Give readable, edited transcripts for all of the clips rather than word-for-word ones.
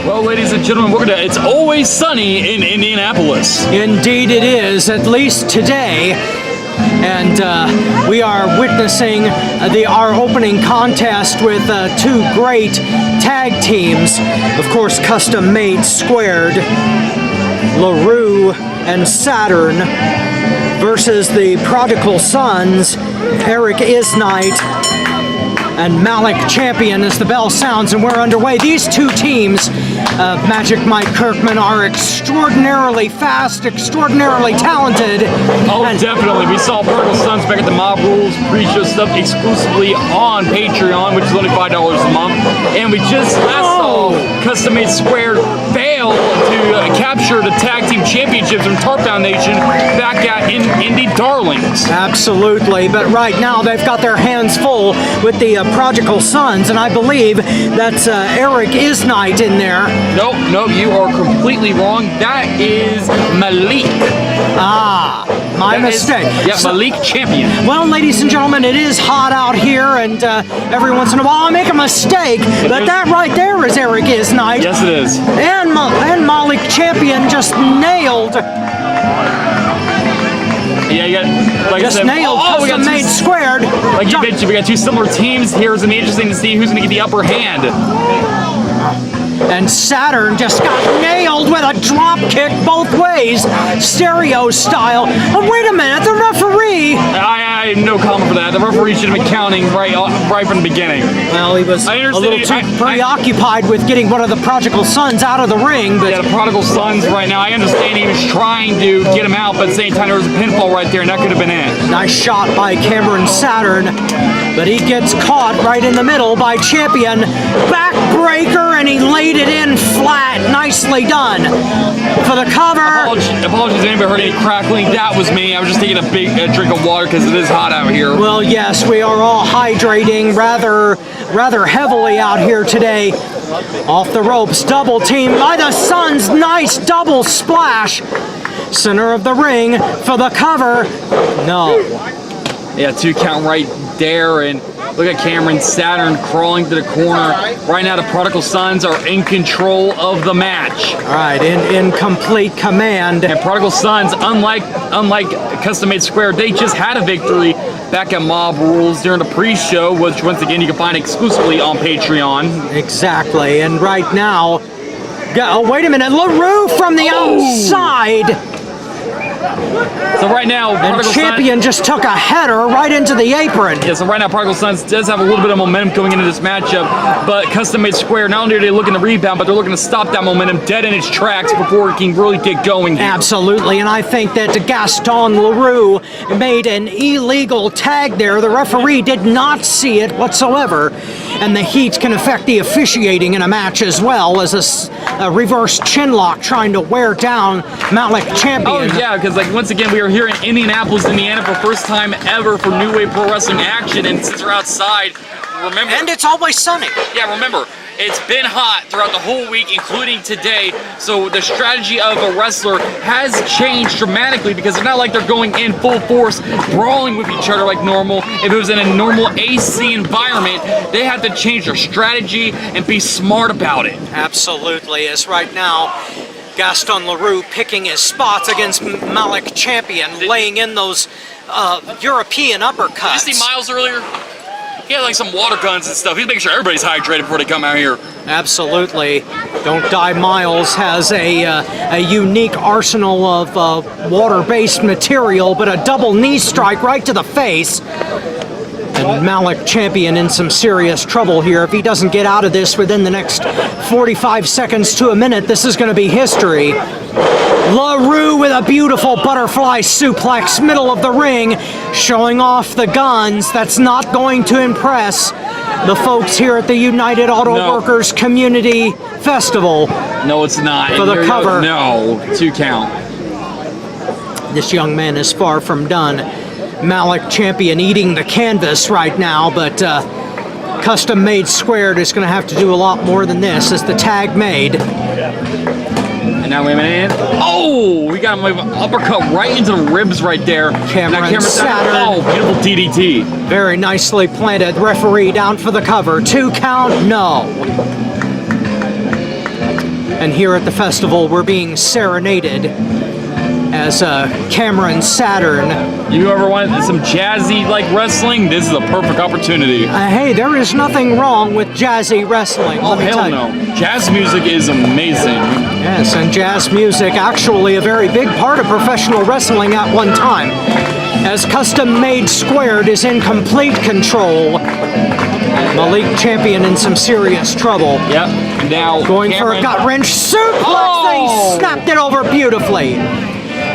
Well, ladies and gentlemen, it's always sunny in Indianapolis. Indeed it is, at least today. And we are witnessing our opening contest with two great tag teams. Of course, custom made squared. LaRue and Saturn versus the Prodigal Sons, Eric Isnight and Malik Champion, as the bell sounds and we're underway. These two teams, Magic Mike Kirkman, are extraordinarily fast, extraordinarily talented. Oh, definitely. We saw Prodigal Sons back at the Mob Rules pre-show stuff exclusively on Patreon, which is only $5 a month. And we just last saw Custom Made Squared fail to capture the Tag Team Championships from Tart Foundation back at Indy Darlings. Absolutely, but right now they've got their hands full with the Prodigal Sons, and I believe that's Eric Isnight in there. Nope, you are completely wrong. That is Malik. My mistake. Malik Champion. Well, ladies and gentlemen, it is hot out here, and every once in a while I make a mistake, but that right there is Eric Isnight. Yes, it is. And Malik Champion just nailed. Yeah, you got, like just I said, nailed Custom Made Squared. Like you mentioned, we got two similar teams here. It's going to be interesting to see who's going to get the upper hand. And Saturn just got nailed with a drop kick both ways, stereo style. Oh, wait a minute, the referee. I have no comment for that. The referee should have been counting right from the beginning. Well, he was a little too preoccupied with getting one of the Prodigal Sons out of the ring. But yeah, the Prodigal Sons right now, I understand he was trying to get him out, but at the same time there was a pinfall right there, and that could have been it. Nice shot by Cameron Saturn, but he gets caught right in the middle by Champion. Backbreaker, and he laid it in flat. Nicely done. For the cover. Apologies if anybody heard any crackling. That was me. I was just taking a big drink of water because it is hot out here. Well, yes, we are all hydrating rather heavily out here today. Off the ropes, double team by the Suns. Nice double splash. Center of the ring for the cover. No. Yeah, 2 count right there, and look at Cameron Saturn crawling to the corner. Right now, the Prodigal Sons are in control of the match. All right, in complete command. And Prodigal Sons, unlike Custom Made Square, they just had a victory back at Mob Rules during the pre-show, which once again you can find exclusively on Patreon. Exactly, and right now, oh, wait a minute, LaRue from the outside. So right now, and Champion just took a header right into the apron. Yeah, so right now, Prodigal Sons does have a little bit of momentum going into this matchup, but Custom Made Square, not only are they looking to rebound, but they're looking to stop that momentum dead in its tracks before it can really get going here. Absolutely, and I think that Gaston LaRue made an illegal tag there. The referee did not see it whatsoever, and the heat can affect the officiating in a match as well as a reverse chinlock trying to wear down Malik Champion. Oh, yeah, because like once again, we are here in Indianapolis, Indiana for the first time ever for New Wave Pro Wrestling action, and since we're outside, remember... And it's always sunny. Yeah, remember, it's been hot throughout the whole week, including today, so the strategy of a wrestler has changed dramatically because it's not like they're going in full force, brawling with each other like normal. If it was in a normal AC environment, they have to change their strategy and be smart about it. Absolutely, as right now, Gaston LaRue picking his spots against Malik Champion, laying in those European uppercuts. Did you see Miles earlier? He had like some water guns and stuff. He's making sure everybody's hydrated before they come out here. Absolutely. Don't Die Miles has a unique arsenal of water-based material, but a double knee strike right to the face. And Malik Champion in some serious trouble here. If he doesn't get out of this within the next 45 seconds to a minute, this is going to be history. LaRue with a beautiful butterfly suplex, middle of the ring, showing off the guns. That's not going to impress the folks here at the United Auto Workers Community Festival. No, it's not. For the cover. No, 2 count. This young man is far from done. Malik Champion eating the canvas right now, but Custom Made Squared is going to have to do a lot more than this as the tag made. And now wait a minute. Oh, we got him uppercut right into the ribs right there. Cameron Saturn. Oh, beautiful DDT. Very nicely planted. Referee down for the cover. 2 count, no. And here at the festival, we're being serenaded as Cameron Saturn. You ever wanted some jazzy like wrestling? This is a perfect opportunity. Hey, there is nothing wrong with jazzy wrestling. Oh, hell no. Jazz music is amazing. Yes, and jazz music actually a very big part of professional wrestling at one time. As Custom Made Squared is in complete control. Malik Champion in some serious trouble. Yep. Now going Cameron, for a gut wrench suplex. Oh! They snapped it over beautifully.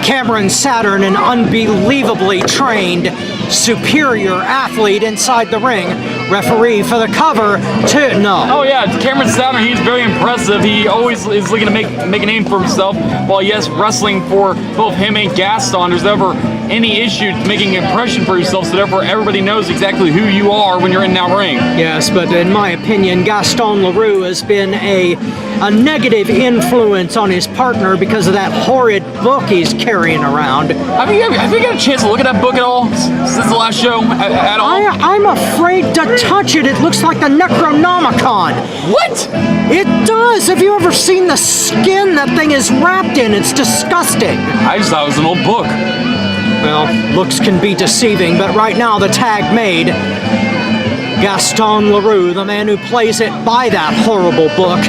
Cameron Saturn, an unbelievably trained, superior athlete inside the ring. Referee for the cover to no. Oh yeah, Cameron Saturn, he's very impressive. He always is looking to make a name for himself. While yes, wrestling for both him and Gaston, there's never any issue making an impression for yourself, so therefore everybody knows exactly who you are when you're in that ring. Yes, but in my opinion, Gaston Leroux has been a negative influence on his partner because of that horrid book he's carrying around. Have you got a chance to look at that book at all since the last show at all? I'm afraid to touch it. It looks like the Necronomicon. What? It does. Have you ever seen the skin that thing is wrapped in? It's disgusting. I just thought it was an old book. Well, looks can be deceiving, but right now the tag made. Gaston Leroux, the man who plays it by that horrible book.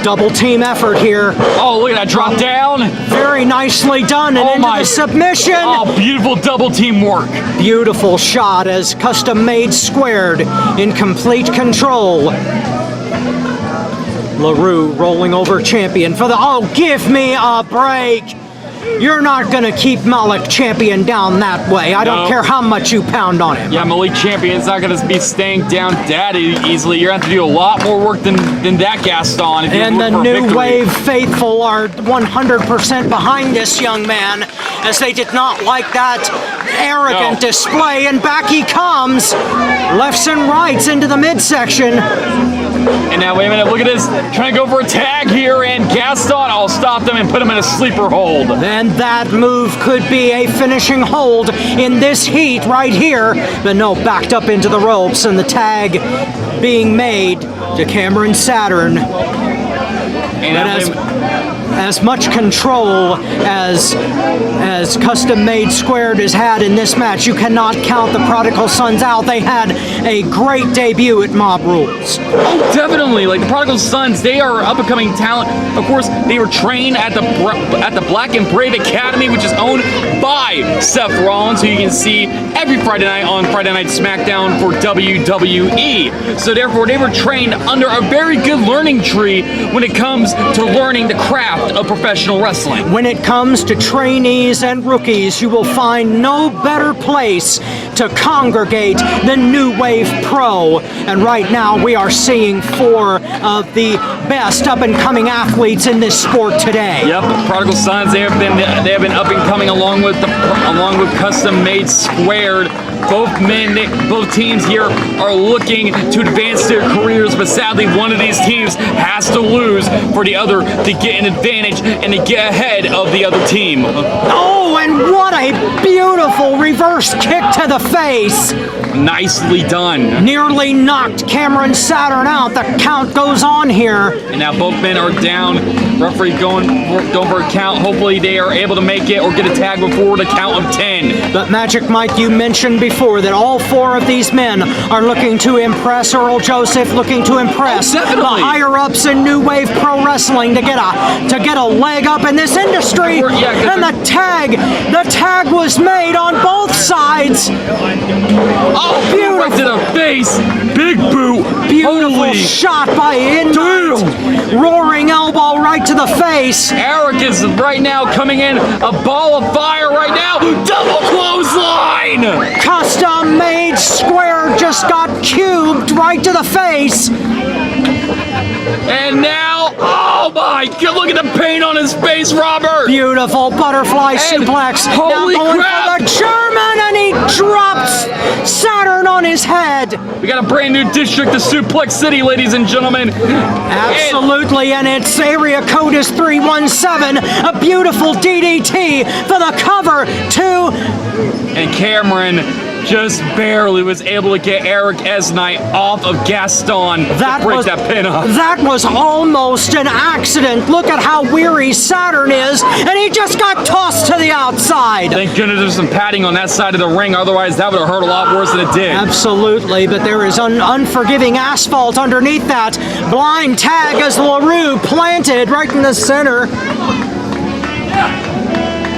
Double team effort here. Oh, look at that drop down. Very nicely done and into the submission. Oh, beautiful double team work. Beautiful shot as Custom Made Squared in complete control. Leroux rolling over Champion for the, oh, give me a break. You're not going to keep Malik Champion down that way. I don't care how much you pound on him. Yeah, Malik Champion's not going to be staying down that easily. You're going to have to do a lot more work than that Gaston. If and the New Wave faithful are 100% behind this young man, as they did not like that arrogant display. And back he comes, lefts and rights into the midsection. And now, wait a minute, look at this. Trying to go for a tag here, and Gaston, I'll stop them and put him in a sleeper hold. And that move could be a finishing hold in this heat right here. But no, backed up into the ropes, and the tag being made to Cameron Saturn. And as much control as Custom Made Squared has had in this match, you cannot count the Prodigal Sons out. They had a great debut at Mob Rules. Oh, definitely. Like the Prodigal Sons, they are up-and-coming talent. Of course, they were trained at the Black and Brave Academy, which is owned by Seth Rollins, who you can see every Friday night on Friday Night SmackDown for WWE. So therefore, they were trained under a very good learning tree when it comes to learning the craft of professional wrestling. When it comes to trainees and rookies, you will find no better place to congregate than New Wave Pro. And right now we are seeing 4 of the best up-and-coming athletes in this sport today. Yep, Prodigal Sons, they have been up and coming along with Custom Made Squared. Both teams here are looking to advance their careers, but sadly one of these teams has to lose for the other to get an advantage and to get ahead of the other team. Oh, and what a beautiful reverse kick to the face. Nicely done. Nearly knocked Cameron Saturn out. The count goes on here. And now both men are down. Referee going for a count. Hopefully they are able to make it or get a tag before the count of 10. But Magic Mike, you mentioned before that all 4 of these men are looking to impress Earl Joseph, looking to impress the higher-ups in New Wave Pro Wrestling to get a leg up in this industry. And the tag was made on both sides. Oh, beautiful! Right to the face. Big boot. Beautiful shot by Impact. Roaring elbow right to the face. Eric is right now coming in a ball of fire right now. Double clothesline. Custom Made Square just got cubed right to the face. And now, oh my God, look at the pain on his face, Robert. Beautiful butterfly suplex. Holy now going crap. for the German, and he drops Saturn on his head. We got a brand new district, the Suplex City, ladies and gentlemen. Absolutely, and its area code is 317. A beautiful DDT for the cover, 2. And Cameron just barely was able to get Eric Esnight off of Gaston to break that pin up. That was almost an accident. Look at how weary Saturn is, and he just got tossed to the outside. Thank goodness there's some padding on that side of the ring, otherwise that would have hurt a lot worse than it did. Absolutely, but there is unforgiving asphalt underneath that. Blind tag as LaRue planted right in the center.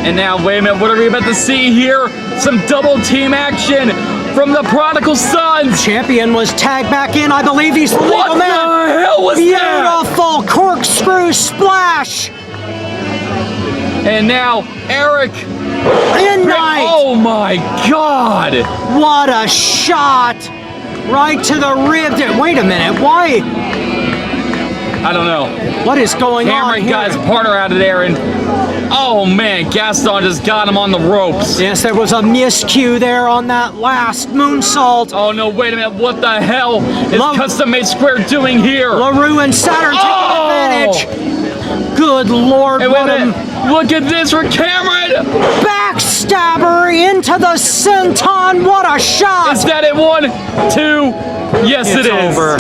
And now, wait a minute, what are we about to see here? Some double team action from the Prodigal Sons. Champion was tagged back in. I believe he's the legal man. What the hell was that? Beautiful corkscrew splash. And now, Eric. Ennight. Oh my God. What a shot. Right to the rib. Wait a minute, why? I don't know. What is going on here? Got his partner out of there, and oh man, Gaston just got him on the ropes. Yes, there was a miscue there on that last moonsault. Oh no, wait a minute, what the hell is Custom Made Square doing here? LaRue and Saturn taking advantage. Good Lord, hey, wait a minute. Look at this for Cameron! Backstabber into the senton, what a shot! Is that it? 1, 2, yes it's it is. Over.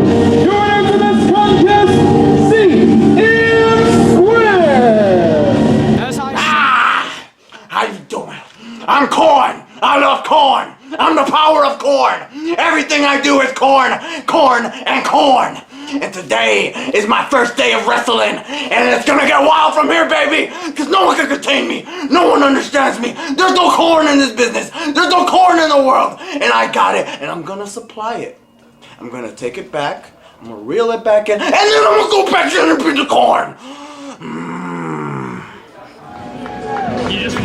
Join into this contest, CM Square! How you doing? I'm Corn! I love corn! I'm the power of corn! Everything I do is corn, corn, and corn! And today is my first day of wrestling, and it's gonna get wild from here, baby! Cause no one can contain me! No one understands me! There's no corn in this business! There's no corn in the world! And I got it, and I'm gonna supply it. I'm gonna take it back, I'm gonna reel it back in, and then I'm gonna go back in and be the corn! You just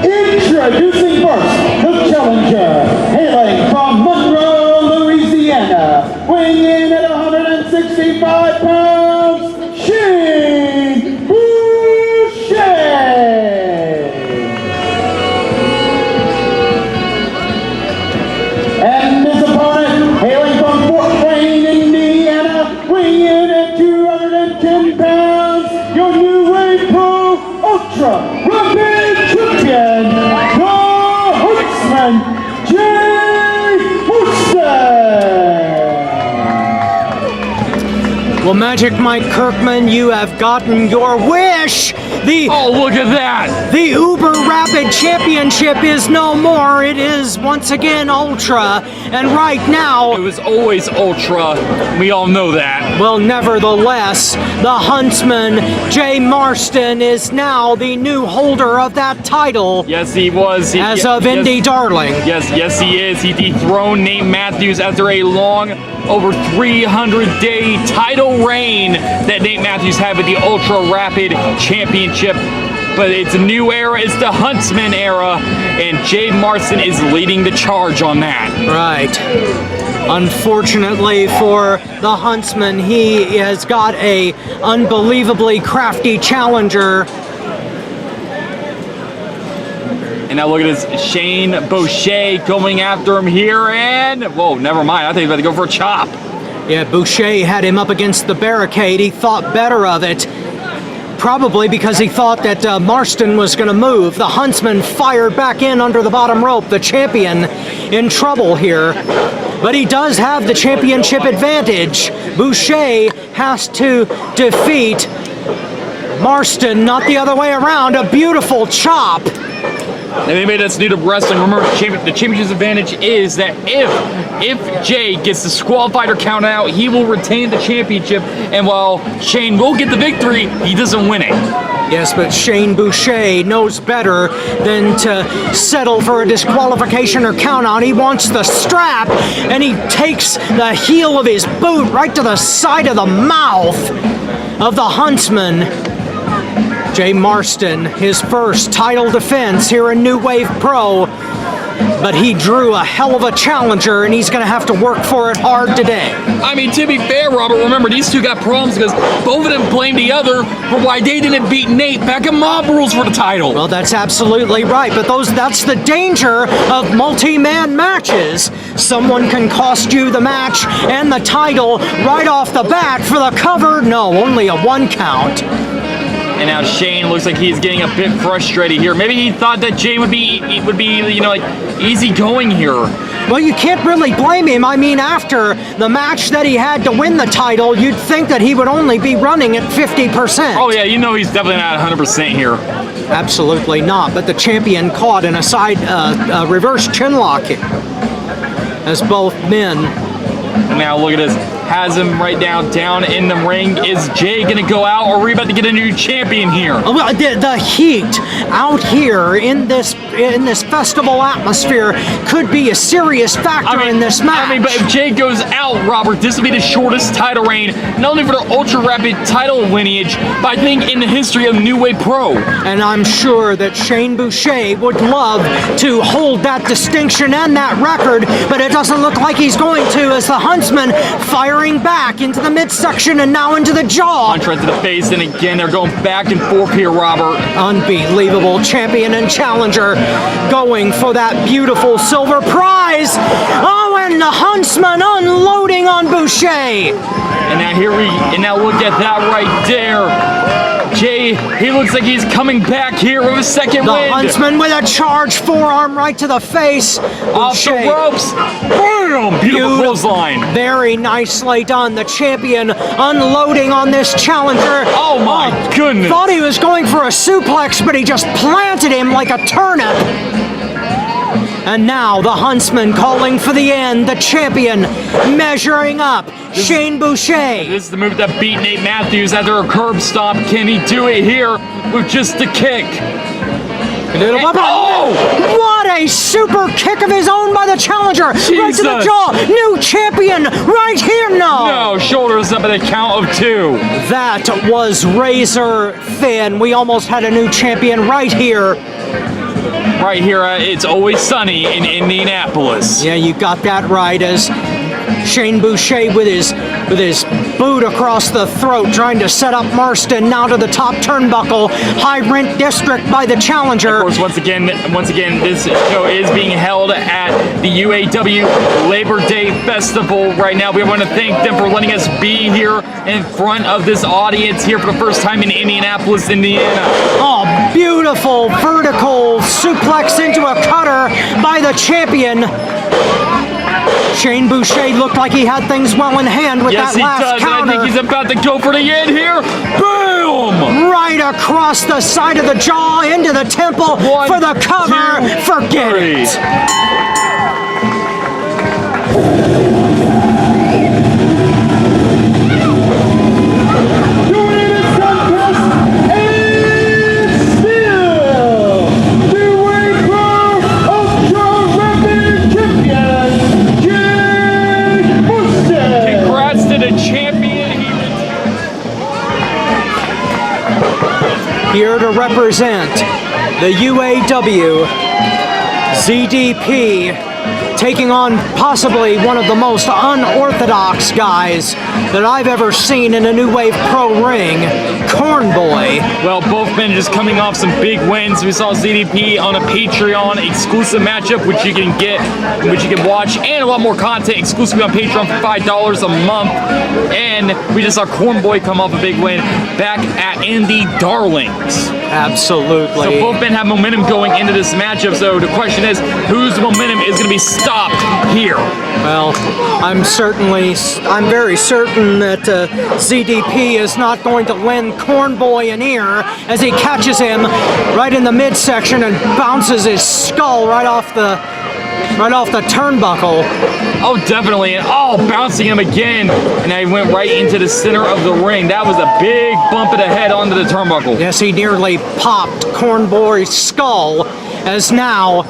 Introducing first, the challenger, hailing from Monroe, Louisiana, weighing in at 165 pounds, Shain Boucher. And his opponent, hailing from Fort Wayne, Indiana, weighing in at 210 pounds, your new wave pro ultra rapid champion, the Huntsman, Well, Magic Mike Kirkman, you have gotten your wish. Oh, look at that! The Uber Rapid Championship is no more. It is once again Ultra, and right now It was always Ultra. We all know that. well, nevertheless, the Huntsman, Jay Marston, is now the new holder of that title Yes, he was. as of Indy Darling. Yes, he is. He dethroned Nate Matthews after a long, over 300-day title reign that Nate Matthews had with the Ultra Rapid Championship. But it's a new era. It's the Huntsman era, and Jay Marston is leading the charge on that. Right. Unfortunately for the Huntsman, he has got a unbelievably crafty challenger. And now look at this, Shain Boucher going after him here, and whoa, never mind. I think he's about to go for a chop. Yeah, Boucher had him up against the barricade. He thought better of it. Probably because he thought that Marston was going to move. The Huntsman fired back in under the bottom rope. The champion in trouble here. But he does have the championship advantage. Boucher has to defeat Marston, not the other way around. A beautiful chop. And anybody that's new to wrestling, remember the championship's advantage is that if Jay gets disqualified or counted out, he will retain the championship, and while Shain will get the victory, he doesn't win it. Yes, but Shain Boucher knows better than to settle for a disqualification or count out. He wants the strap, and he takes the heel of his boot right to the side of the mouth of the Huntsman. Jay Marston, his first title defense here in New Wave Pro. but he drew a hell of a challenger, and he's going to have to work for it hard today. I mean, to be fair, Robert, remember, these two got problems because both of them blamed the other for why they didn't beat Nate back in Mob Rules for the title. Well, that's absolutely right, but that's the danger of multi-man matches. Someone can cost you the match and the title right off the bat for the cover. No, only a 1 count. And now Shain looks like he's getting a bit frustrated here. Maybe he thought that Jay would be like easy going here. Well, you can't really blame him. I mean, after the match that he had to win the title, you'd think that he would only be running at 50%. Oh yeah, he's definitely not 100% here. Absolutely not. But the champion caught in a side reverse chinlock as both men. And now look at this. Has him right down in the ring. Is Jay gonna go out, or are we about to get a new champion here? Well, the heat out here in this festival atmosphere could be a serious factor in this match. I mean, but if Jay goes out, Robert, this will be the shortest title reign, not only for the ultra rapid title lineage, but I think in the history of New Wave Pro. And I'm sure that Shain Boucher would love to hold that distinction and that record, but it doesn't look like he's going to, as the Huntsman firing back into the midsection and now into the jaw. Punch right to the face, and again, they're going back and forth here, Robert. Unbelievable champion and challenger going for that beautiful silver prize. Oh, and the Huntsman unloading on Boucher. And now look at that right there. Jay, he looks like he's coming back here with a second The wind. Huntsman with a charge forearm right to the face. Off the ropes. Boom! Beautiful clothesline. Very nicely done. The champion unloading on this challenger. Oh my goodness. Thought he was going for a suplex, but he just planted him like a turnip. And now the Huntsman calling for the end. The champion measuring up. Shain Boucher. This is the move that beat Nate Matthews after a curb stomp. Can he do it here with just a kick? Oh! What a super kick of his own by the challenger. Jesus. Right to the jaw. New champion right here. No, shoulders up at a count of 2. That was razor thin. We almost had a new champion right here. Right here, It's Always Sunny in Indianapolis. Yeah, you got that right, as Shain Boucher with his boot across the throat, trying to set up Marston now to the top turnbuckle. High rent district by the challenger. Of course, once again, this show is being held at the UAW Labor Day Festival right now. We want to thank them for letting us be here in front of this audience here for the first time in Indianapolis, Indiana. Oh, beautiful vertical suplex into a cutter by the champion. Shain Boucher looked like he had things well in hand with that last counter. I think he's about to go for the end here. Boom! Right across the side of the jaw, into the temple for the cover. 1, 2, Forget 3. it. Here to represent the UAW, ZDP, taking on possibly one of the most unorthodox guys that I've ever seen in a New Wave Pro ring, Corn Boi. Well, both men just coming off some big wins. We saw ZDP on a Patreon exclusive matchup, which you can get, which you can watch, and a lot more content exclusively on Patreon for $5 a month. And we just saw Corn Boi come off a big win back at Indy Darlings. Absolutely. So both men have momentum going into this matchup. So the question is, whose momentum is going to be stopped here? Well, I'm very certain that ZDP is not going to lend Corn Boi an ear as he catches him right in the midsection and bounces his skull right off the turnbuckle. Oh, definitely. And bouncing him again. And he went right into the center of the ring. That was a big bump of the head onto the turnbuckle. Yes, he nearly popped Corn Boi's skull, as now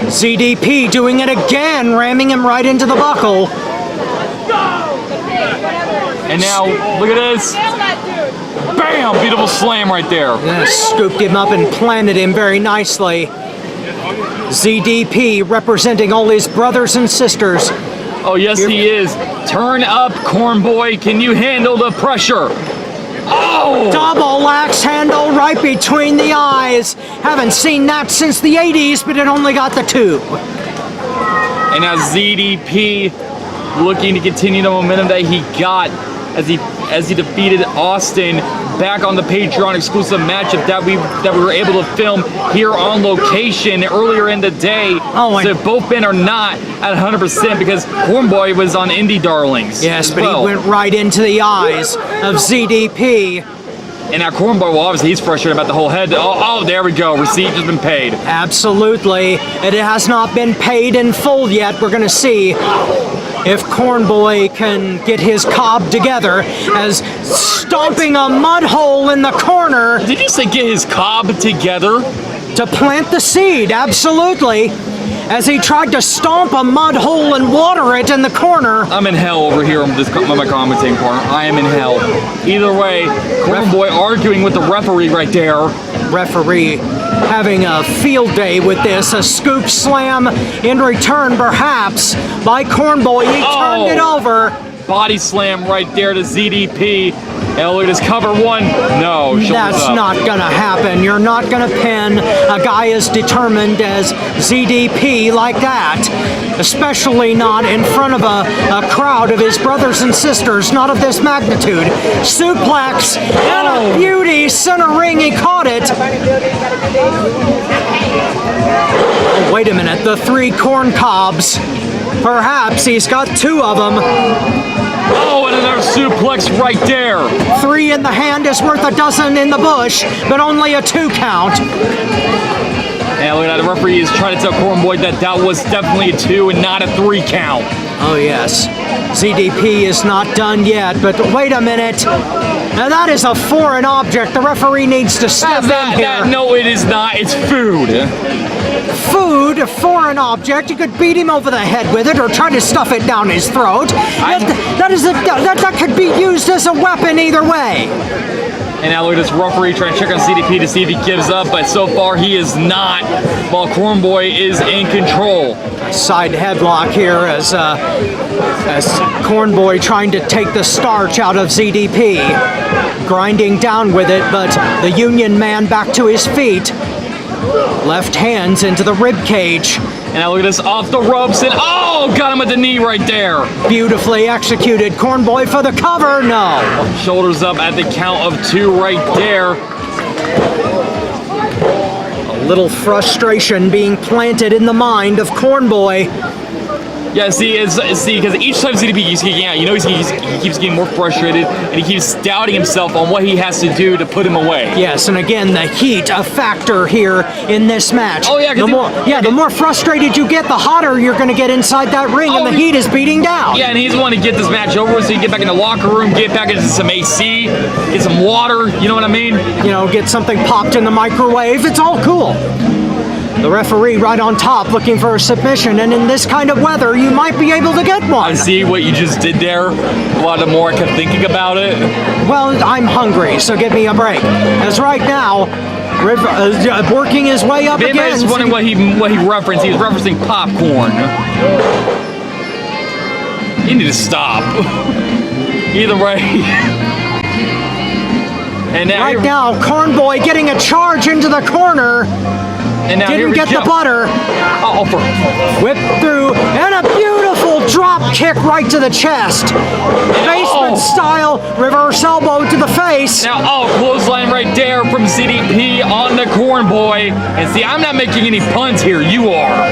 ZDP doing it again, ramming him right into the buckle. And now, look at this. Bam! Beautiful slam right there. Yeah, scooped him up and planted him very nicely. ZDP representing all his brothers and sisters. Oh, yes, he is. Turn up, Corn Boi. Can you handle the pressure? Oh! Double axe handle right between the eyes. Haven't seen that since the 80s, but it only got the 2. And now ZDP looking to continue the momentum that he got as he defeated Austin back on the Patreon exclusive matchup that we were able to film here on location earlier in the day. Oh, so both men are not at 100% because Corn Boi was on Indie Darlings. Yes, but he went right into the eyes of ZDP. And now Corn Boi, well, obviously he's frustrated about the whole head. Oh, there we go. Receipt has been paid. Absolutely. It has not been paid in full yet. We're going to see if Corn Boi can get his cob together as stomping a mud hole in the corner. Did you say get his cob together? To plant the seed, absolutely. As he tried to stomp a mud hole and water it in the corner. I'm in hell over here on my commentating partner. I am in hell. Either way, Corn Boi arguing with the referee right there. Referee having a field day with this. A scoop slam in return, perhaps, by Corn Boi. He turned it over. Body slam right there to ZDP. Elliot is cover 1. No, that's not gonna happen. You're not gonna pin a guy as determined as ZDP like that. Especially not in front of a crowd of his brothers and sisters, not of this magnitude. Suplex and a beauty, center ring, he caught it. Oh, wait a minute, the 3 corn cobs. Perhaps he's got 2 of them. Oh, and another suplex right there. 3 in the hand is worth a dozen in the bush, but only a 2 count. And look at that, the referee is trying to tell Corn Boi that was definitely a 2 and not a 3 count. Oh yes, ZDP is not done yet, but wait a minute. Now that is a foreign object. The referee needs to step in here. No, it is not. It's food. Food, a foreign object. You could beat him over the head with it or try to stuff it down his throat. That could be used as a weapon either way. And now look at this referee trying to check on CDP to see if he gives up, but so far he is not, while Corn Boi is in control. Side headlock here as Corn Boi trying to take the starch out of ZDP. Grinding down with it, but the Union man back to his feet. Left hands into the rib cage. And now look at this, off the ropes, and got him with the knee right there. Beautifully executed. Corn Boi for the cover, no. Shoulders up at the count of 2 right there. A little frustration being planted in the mind of Corn Boi. Yeah, because each time ZDP keeps kicking out, he keeps getting more frustrated, and he keeps doubting himself on what he has to do to put him away. Yes, and again, the heat a factor here in this match. Oh yeah, the more frustrated you get, the hotter you're going to get inside that ring, and the heat is beating down. Yeah, and he's wanting to get this match over so he can get back in the locker room, get back into some AC, get some water. You know what I mean? Get something popped in the microwave. It's all cool. The referee right on top looking for a submission, and in this kind of weather, you might be able to get one. I see what you just did there. A lot more I kept thinking about it. Well, I'm hungry, so give me a break. As right now, working his way up again. Everybody's wondering what he referenced. He was referencing popcorn. You need to stop. Either way. And now, Corn Boi getting a charge into the corner. And now didn't get the butter. Whip through, and a beautiful drop kick right to the chest. Basement style reverse elbow to the face. Now, clothesline right there from ZDP on the Corn Boi. And see, I'm not making any puns here. You are.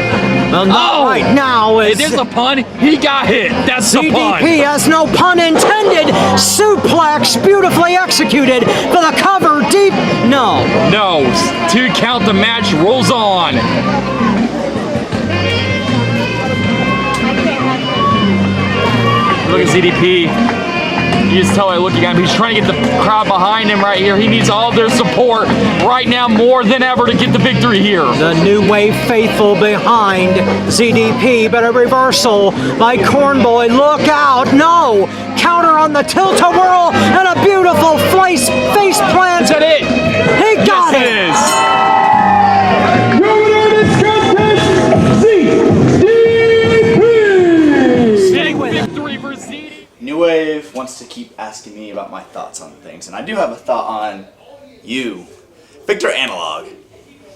Well, not right now. If there's a pun, he got hit. That's the pun. ZDP has no pun intended. Suplex beautifully executed for the cover deep. No. 2 count, the match rolls on. Look at ZDP. You just tell by looking at him, he's trying to get the crowd behind him right here. He needs all their support right now more than ever to get the victory here. The New Wave faithful behind ZDP, but a reversal by Corn Boi. Look out, no! Counter on the tilt-a-whirl and a beautiful face plant. Is that it? He got it! Yes, it is. wants to keep asking me about my thoughts on things, and I do have a thought on you, Victor Analog.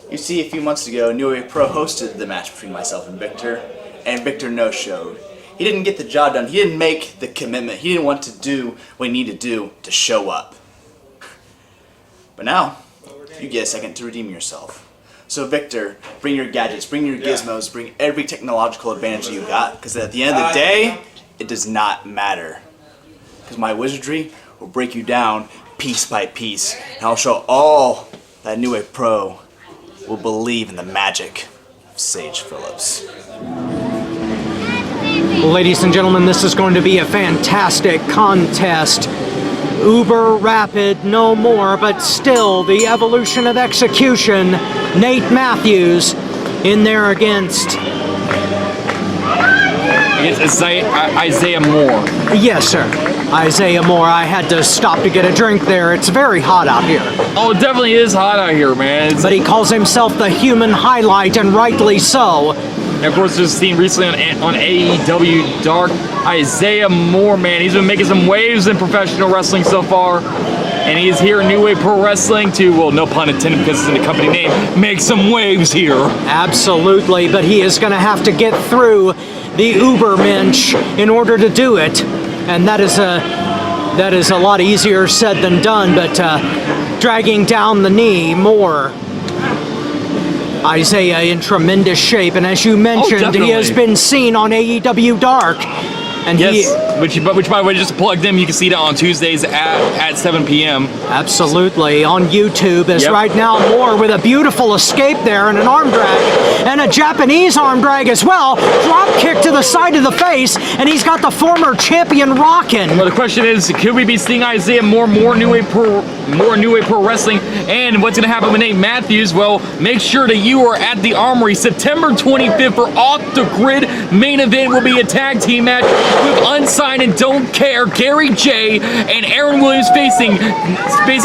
You see, a few months ago, New Wave Pro hosted the match between myself and Victor no-showed. He didn't get the job done. He didn't make the commitment. He didn't want to do what he needed to do to show up. But now, you get a second to redeem yourself. So Victor, bring your gadgets, bring your gizmos, bring every technological advantage you got, because at the end of the day, it does not matter. Because my wizardry will break you down piece by piece, and I'll show all that New Wave Pro will believe in the magic of Sage Phillips. Ladies and gentlemen, this is going to be a fantastic contest. Uber rapid, no more, but still the evolution of execution. Nate Matthews in there against Isaiah Moore. Yes, sir. Isaiah Moore. I had to stop to get a drink there. It's very hot out here. Oh, it definitely is hot out here, man. But he calls himself the human highlight, and rightly so. And of course, just seen recently on AEW Dark, Isaiah Moore, man, he's been making some waves in professional wrestling so far. And he is here in New Wave Pro Wrestling to, well, no pun intended because it's in the company name, make some waves here. Absolutely, but he is going to have to get through the Ubermensch in order to do it. And that is a lot easier said than done, but dragging down the knee, Moore. Isaiah in tremendous shape, and as you mentioned, he has been seen on AEW Dark. And which by the way, just plugged in, you can see that on Tuesdays at 7 p.m. Absolutely, on YouTube, as right now Moore with a beautiful escape there and an arm drag, and a Japanese arm drag as well. Drop kick to the side of the face, and he's got the former champion rocking. Well, the question is, could we be seeing Isaiah Moore, more New Wave Pro Wrestling, and what's going to happen with Nate Matthews? Well, make sure that you are at the Armory September 25th for Off the Grid. Main event will be a tag team match with Unsigned and Don't Care, Gary J, and Aaron Williams facing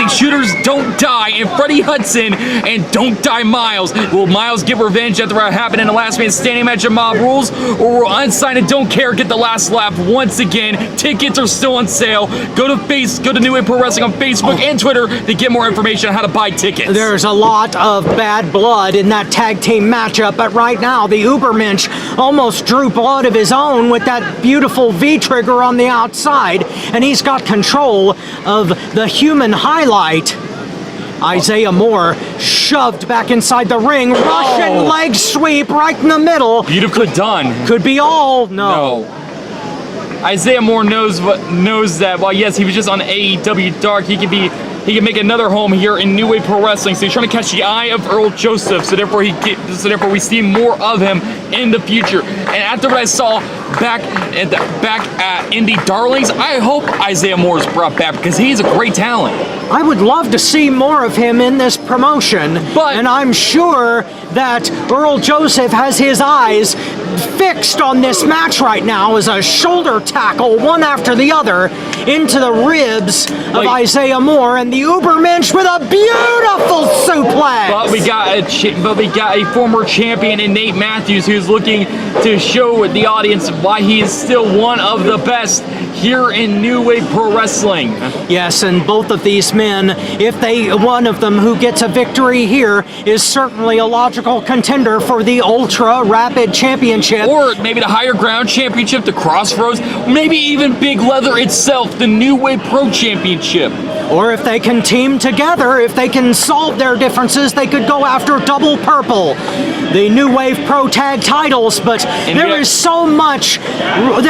Shooters Don't Die, and Freddie Hudson and Don't Die Miles. Will Miles get revenge after what happened in the last man standing match of Mob Rules, or will Unsigned and Don't Care get the last laugh once again? Tickets are still on sale. Go to New Wave Pro Wrestling on Facebook and Twitter to get more information on how to buy tickets. There's a lot of bad blood in that tag team matchup, but right now the Ubermensch almost drew blood of his own with that beautiful V-trigger on the outside, and he's got control of the human highlight. Isaiah Moore shoved back inside the ring. Russian leg sweep right in the middle. Beautifully done. Could be all. No. Isaiah Moore knows that while yes, he was just on AEW Dark, he can make another home here in New Wave Pro Wrestling. So he's trying to catch the eye of Earl Joseph. So therefore we see more of him in the future. And after what I saw back at Indie Darlings, I hope Isaiah Moore is brought back because he's a great talent. I would love to see more of him in this promotion, and I'm sure that Earl Joseph has his eyes fixed on this match right now as a shoulder tackle, one after the other, into the ribs of Isaiah Moore, and the Ubermensch with a beautiful suplex. But we got a former champion in Nate Matthews who's looking to show the audience why he is still one of the best here in New Wave Pro Wrestling. Yes, and both of these men, one of them who gets a victory here is certainly a logical contender for the Ultra Rapid Championship. Or maybe the Higher Ground Championship, the Crossroads, maybe even Big Leather itself, the New Wave Pro Championship. Or if they can team together, if they can solve their differences, they could go after Double Purple, the New Wave Pro Tag titles. But there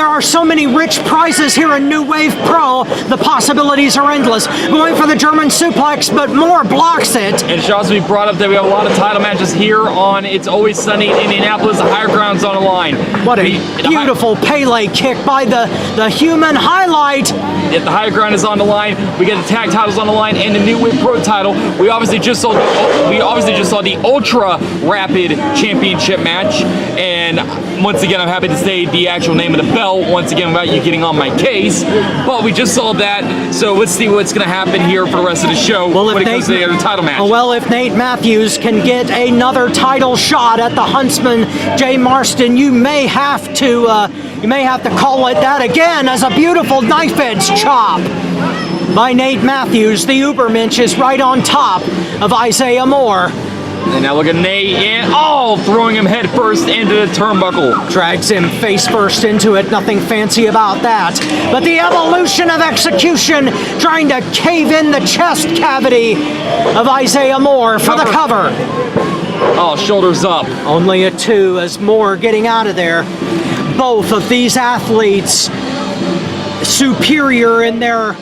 are so many rich prizes here in New Wave Pro. The possibilities are endless. Going for the German suplex, but Moore blocks it. And it should also be brought up that we have a lot of title matches here on It's Always Sunny in Indianapolis. The Higher Ground's on the line. What a beautiful Pele kick by the human highlight. If the Higher Ground is on the line, we get the tag titles on the line and the New Wave Pro title. We obviously just saw the Ultra Rapid championship match. And once again, I'm happy to say the actual name of the belt, once again, without you getting on my case. But we just saw that, so let's see what's going to happen here for the rest of the show when it comes to the other title match. Well, if Nate Matthews can get another title shot at the Huntsman, Jay Marston, you may have to call it that again, as a beautiful knife edge chop by Nate Matthews. The Ubermensch is right on top of Isaiah Moore. And now look at Nate, and throwing him head first into the turnbuckle. Drags him face first into it, nothing fancy about that. But the evolution of execution, trying to cave in the chest cavity of Isaiah Moore for the cover. Oh, shoulders up. Only a 2 as Moore getting out of there. Both of these athletes superior in their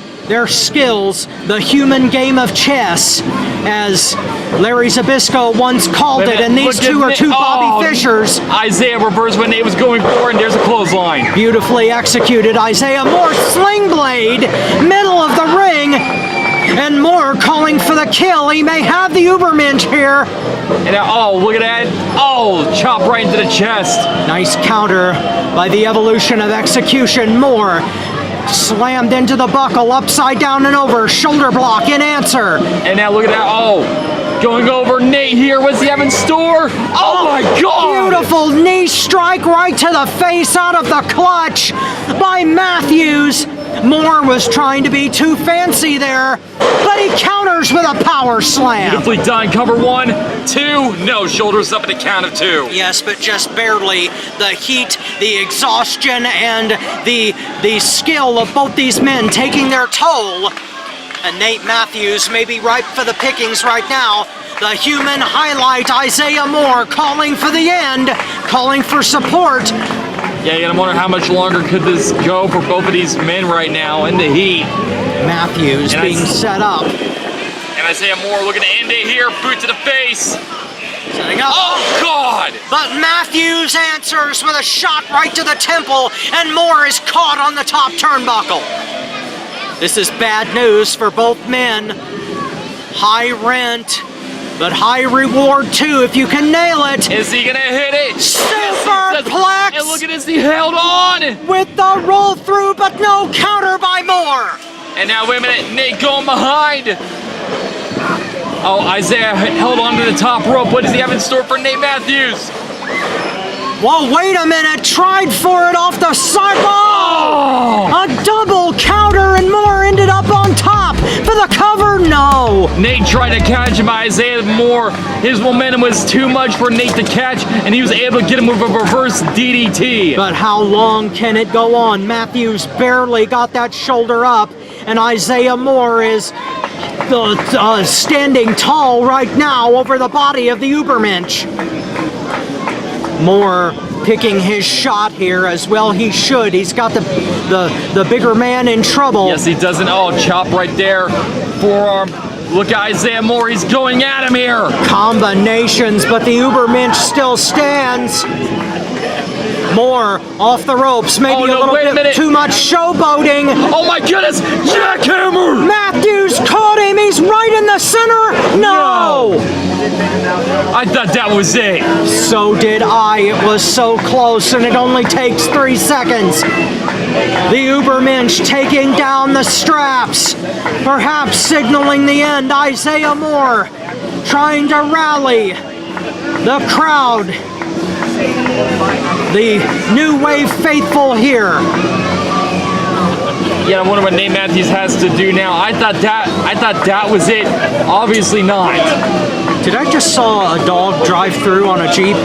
skills, the human game of chess, as Larry Zbyszko once called it, and these two are two Bobby Fishers. Isaiah reversed when Nate was going for, and there's a clothesline. Beautifully executed. Isaiah Moore, sling blade, middle of the ring, and Moore calling for the kill. He may have the Ubermensch here. And now, look at that. Chop right into the chest. Nice counter by the evolution of execution. Moore slammed into the buckle, upside down and over, shoulder block in answer. And now look at that, going over Nate here. What's he have in store? Oh my God! Beautiful knee strike right to the face out of the clutch by Matthews. Moore was trying to be too fancy there, but he counters with a power slam. Beautifully done. Cover 1, 2. No, shoulders up at the count of 2. Yes, but just barely. The heat, the exhaustion, and the skill of both these men taking their toll. And Nate Matthews may be ripe for the pickings right now. The human highlight, Isaiah Moore, calling for the end, calling for support. Yeah, you gotta wonder how much longer could this go for both of these men right now in the heat. Matthews and being set up. And Isaiah Moore looking to end it here, boot to the face. Setting up. Oh, God! But Matthews answers with a shot right to the temple, and Moore is caught on the top turnbuckle. This is bad news for both men. High rent, but high reward too if you can nail it. Is he gonna hit it? Superplex! And look at this, he held on! With the roll through, but no counter by Moore. And now, wait a minute, Nate going behind. Isaiah held on to the top rope. What does he have in store for Nate Matthews? Well, wait a minute, tried for it off the sidewall. A double counter, and Moore ended up on top for the cover. No. Nate tried to catch him. Isaiah Moore, his momentum was too much for Nate to catch, and he was able to get him with a reverse DDT. But how long can it go on? Matthews barely got that shoulder up, and Isaiah Moore is standing tall right now over the body of the Ubermensch. Moore picking his shot here, as well he should. He's got the bigger man in trouble. Yes, he doesn't. Chop right there. Forearm. Look at Isaiah Moore. He's going at him here. Combinations, but the Ubermensch still stands. Moore off the ropes. Maybe a little bit too much showboating. Oh my goodness! Jackhammer! Matthews caught him. He's right in the center. No! I thought that was it. So did I. It was so close, and it only takes 3 seconds. The Ubermensch taking down the straps, perhaps signaling the end. Isaiah Moore trying to rally the crowd. The New Wave faithful here. Yeah, I wonder what Nate Matthews has to do now. I thought that was it. Obviously not. Did I just saw a dog drive through on a Jeep?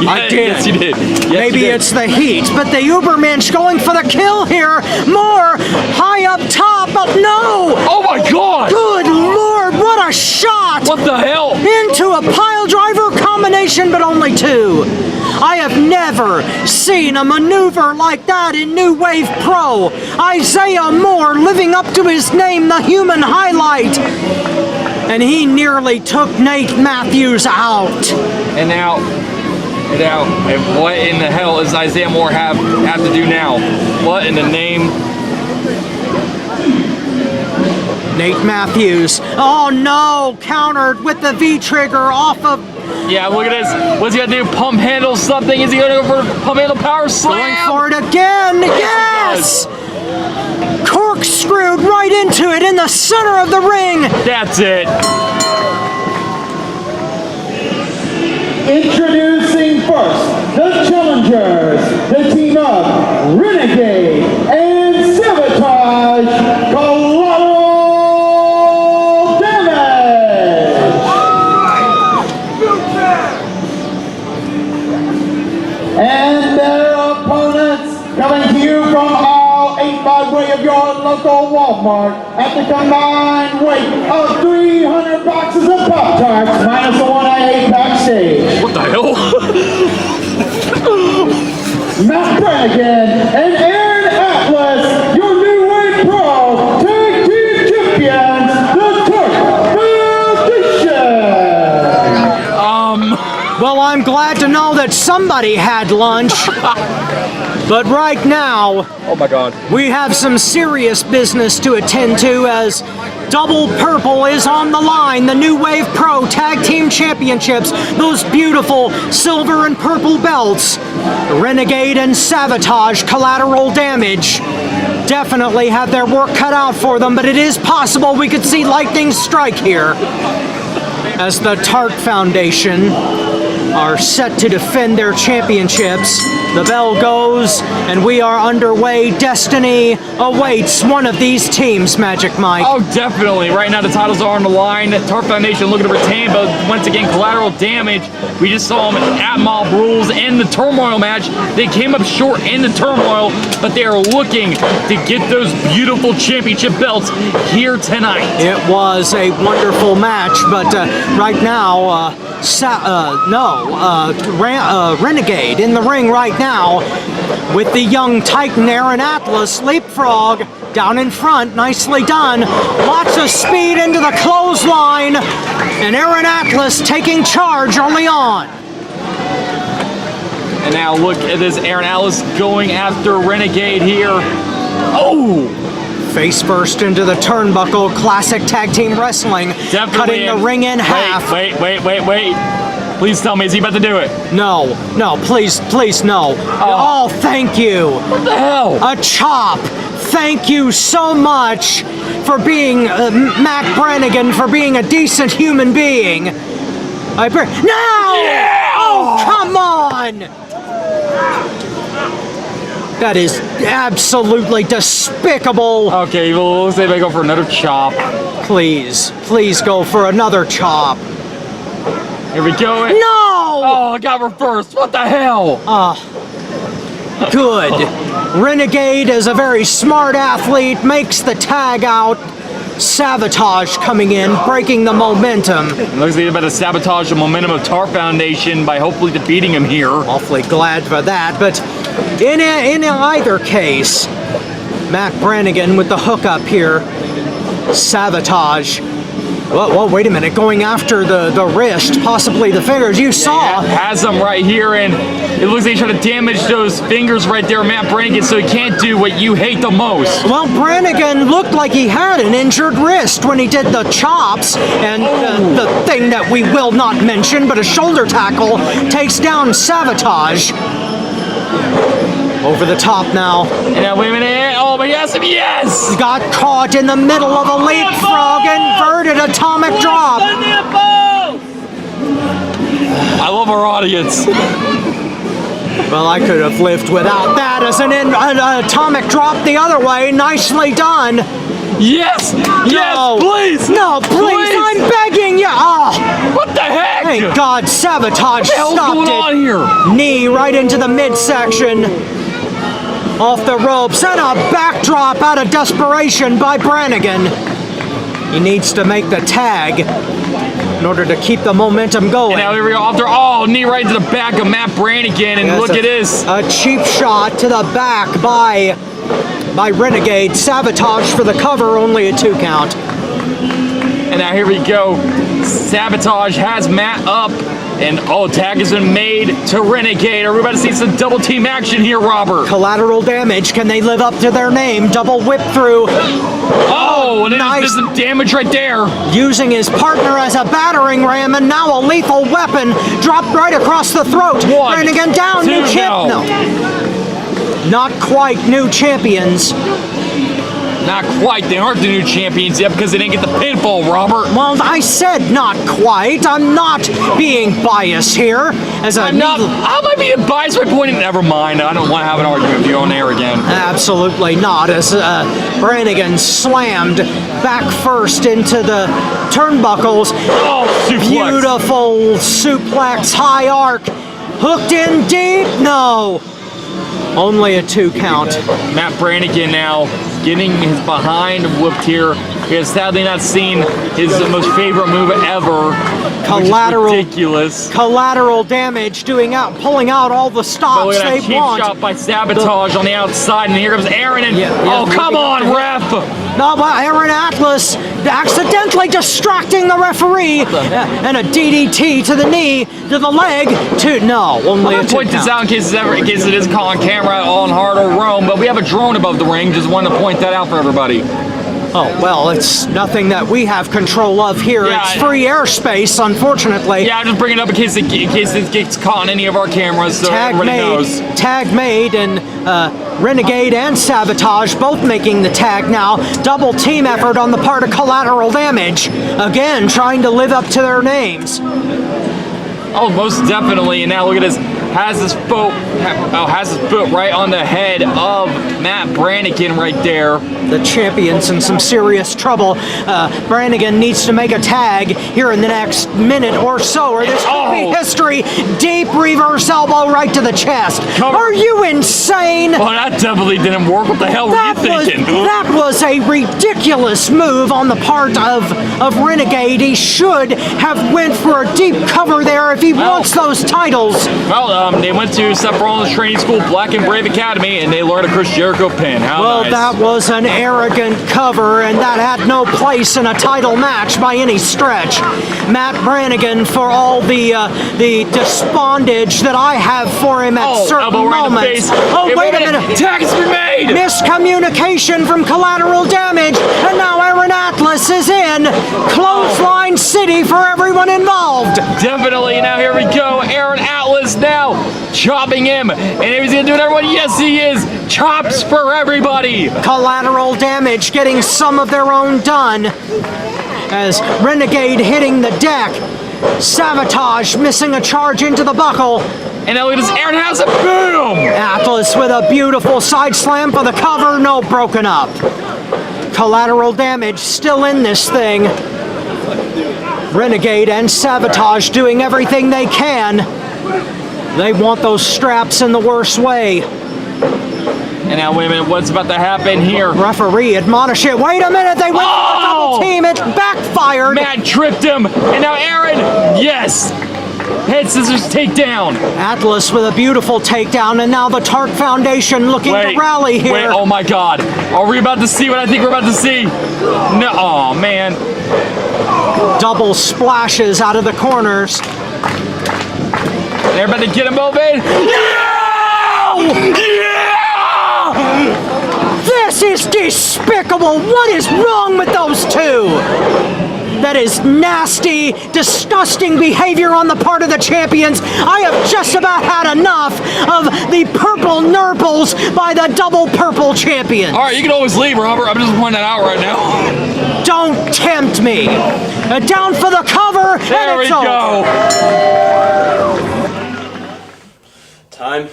Yeah, I did. Yes, you did. Yes, Maybe you did. it's the heat, but the Ubermensch going for the kill here. Moore high up top, but no! Oh my God! Good Lord, what a shot! What the hell? Into a pile driver combination, but only 2. I have never seen a maneuver like that in New Wave Pro. Isaiah Moore living up to his name, the human highlight. And he nearly took Nate Matthews out. And now, and what in the hell does Isaiah Moore have to do now? What in the name? Nate Matthews, oh no, countered with the V-trigger off of Yeah, look at this. What's he gonna do? Pump handle something? Is he gonna go for pump handle power slam? Going for it again. Yes! Corkscrewed right into it in the center of the ring. That's it. Introducing first, the challengers, the team of Renegade and Sabotage, Collateral Damage. And their opponents coming to you from all 8 by way of your local Walmart at the combined weight of 300 boxes of Pop-Tarts minus the one I ate backstage. What the hell? Matt Brannigan and Aaron Atlas, your new weight pro tag team champions, the Tart Foundation. Well, I'm glad to know that somebody had lunch. But right now, Oh my God. we have some serious business to attend to as Double Purple is on the line. The New Wave Pro Tag Team Championships. Those beautiful silver and purple belts. Renegade and Sabotage, Collateral Damage. Definitely have their work cut out for them, but it is possible we could see lightning strike here. As the Tart Foundation are set to defend their championships. The bell goes, and we are underway. Destiny awaits one of these teams, Magic Mike. Oh, definitely. Right now, the titles are on the line. Tart Foundation looking to retain, but once again, Collateral Damage. We just saw them at Mob Rules in the Turmoil match. They came up short in the Turmoil, but they are looking to get those beautiful championship belts here tonight. It was a wonderful match, but right now, Renegade in the ring right now with the young Titan Aaron Atlas. Leapfrog down in front, nicely done. Lots of speed into the clothesline, and Aaron Atlas taking charge early on. And now look at this Aaron Atlas going after Renegade here. Oh! Face first into the turnbuckle, classic tag team wrestling, Definitely cutting the ring in half. Wait. Please tell me, is he about to do it? No, please, no. Oh, thank you. What the hell? A chop. Thank you so much for being Mac Brannigan, for being a decent human being. No! Yeah! Oh, come on! That is absolutely despicable. Okay, well, let's see if I go for another chop. Please go for another chop. Here we go. No! Oh, I got reversed. What the hell? Good. Renegade is a very smart athlete, makes the tag out. Sabotage coming in, breaking the momentum. It looks like he's about to sabotage the momentum of Tart Foundation by hopefully defeating him here. Awfully glad for that, but in either case, Mac Brannigan with the hookup here. Sabotage. Well, wait a minute, going after the wrist, possibly the fingers. You saw. Yeah, has him right here, and it looks like he's trying to damage those fingers right there, Matt Brannigan, so he can't do what you hate the most. Well, Brannigan looked like he had an injured wrist when he did the chops, and the thing that we will not mention, but a shoulder tackle takes down Sabotage. Over the top now. Yeah, wait a minute. Oh, but yes, yes! Got caught in the middle of a leapfrog, inverted atomic drop. I love our audience. Well, I could have lived without that as an atomic drop the other way. Nicely done. Yes! Yes, No. please! No, please, I'm begging you. Oh, What the heck? thank God, Sabotage What the hell's stopped going it. on here? Knee right into the midsection. Off the ropes, and a backdrop out of desperation by Brannigan. He needs to make the tag in order to keep the momentum going. And now here we go after, knee right into the back of Matt Brannigan, and That's look at this. A cheap shot to the back by Renegade. Sabotage for the cover, only a 2 count. And now here we go. Sabotage has Matt up. And tag has been made to Renegade. Are we about to see some double team action here, Robert? Collateral Damage. Can they live up to their name? Double whip through. Oh, and nice. there's some damage right there. Using his partner as a battering ram, and now a lethal weapon dropped right across the throat. One, Brannigan down. two, New champ. No. Not quite new champions. Not quite. They aren't the new champions yet because they didn't get the pinfall, Robert. Well, I said not quite. I'm not being biased here. I might be biased by pointing. Never mind. I don't want to have an argument with you on air again. Absolutely not. As Brannigan slammed back first into the turnbuckles. Oh, suplex. Beautiful suplex, high arc. Hooked in deep? No. Only a 2 count. Matt Brannigan now getting his behind whooped here. He has sadly not seen his most favorite move ever. Collateral. Which is ridiculous. Collateral Damage pulling out all the stops Look at they that cheap want. shot by Sabotage on the outside, and here comes Aaron. And come on, ref! No, but Aaron Atlas accidentally distracting the referee, and a DDT to the knee, to the leg, only a 2 point this out in case it is caught on camera on Hard or Rome, but we have a drone above the ring. Just wanted to point that out for everybody. Oh, well, it's nothing that we have control of here. Yeah, it's free airspace, unfortunately. Yeah, I'm just bringing it up in case it gets caught on any of our cameras, so everybody knows. Tag made, and Renegade and Sabotage both making the tag now. Double team effort on the part of Collateral Damage. Again, trying to live up to their names. Oh, most definitely. And now look at this. Has his foot right on the head of Matt Brannigan right there. The champion's in some serious trouble. Brannigan needs to make a tag here in the next minute or so, or this could be history. Deep reverse elbow right to the chest. Are you insane? Oh, that definitely didn't work. What the hell were you thinking? That was a ridiculous move on the part of Renegade. He should have went for a deep cover there if he wants those titles. Well, they went to Seth Rollins Training School, Black and Brave Academy, and they learned a Chris Jericho pin. How nice. That was an arrogant cover, and that had no place in a title match by any stretch. Matt Brannigan, for all the despondage that I have for him at certain moments. Wait a minute. Tag has been made. Miscommunication from Collateral Damage, and now Aaron Atlas is in. Clothesline City for everyone involved. Definitely. Now here we go. Aaron Atlas now chopping him. And if he's going to do it, everyone, yes, he is. Chops for everybody. Collateral Damage getting some of their own done. As Renegade hitting the deck. Sabotage missing a charge into the buckle. And now look at this. Aaron has a boom. Atlas with a beautiful side slam for the cover. No, broken up. Collateral Damage still in this thing. Renegade and Sabotage doing everything they can. They want those straps in the worst way. And now, wait a minute, what's about to happen here? Referee admonish it. Wait a minute, they went for a double team. It backfired. Matt tripped him. And now Aaron, yes. Head scissors takedown. Atlas with a beautiful takedown, and now the Tart Foundation looking to rally here. Wait, oh my God. Are we about to see what I think we're about to see? No, oh man. Double splashes out of the corners. They're about to get him moving. No! Yeah! This is despicable. What is wrong with those two? That is nasty, disgusting behavior on the part of the champions. I have just about had enough of the purple nurples by the double purple champions. All right, you can always leave, Robert. I'm just pointing that out right now. Don't tempt me. Down for the cover, there we go. Time